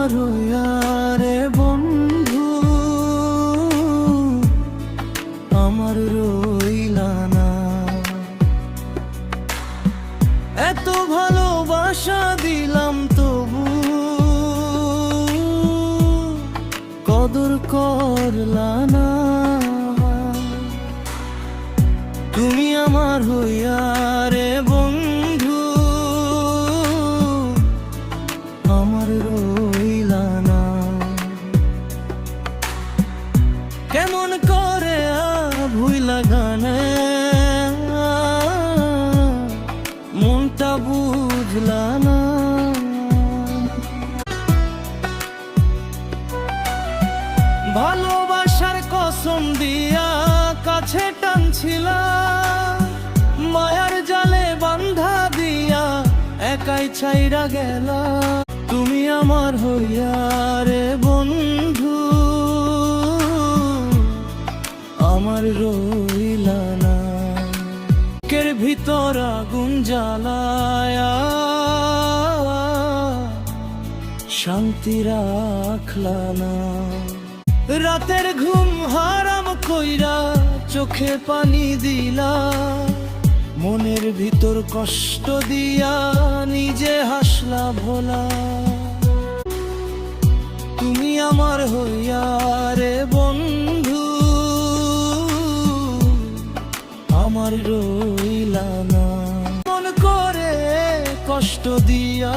আমার হইয়া রে বন্ধু, আমার রইলা না। এত ভালোবাসা দিলাম তবু কদর করলা না। তুমি আমার হইয়া রে বন্ধু, আমার রইলা না। কেমন করে ভুইলা গানে মনটা বুঝলা না। ভালোবাসার কসম দিয়া কাছে টানছিলা, মায়ার জালে বান্ধা দিয়া একাই ছাইরা গেলা। তুমি আমার হইয়া রে বন্ধু, আমার রইলা না। বুকের ভিতর আগুন জ্বালায়া শান্তি রাখলা না। রাতের ঘুম হারাম কইরা চোখে পানি দিলা, মনের ভিতর কষ্ট দিয়া নিজে হাসলা ভোলা। তুমি আমার হইয়া রে বন্ধু, আমার রইলা না। মন করে কষ্ট দিয়া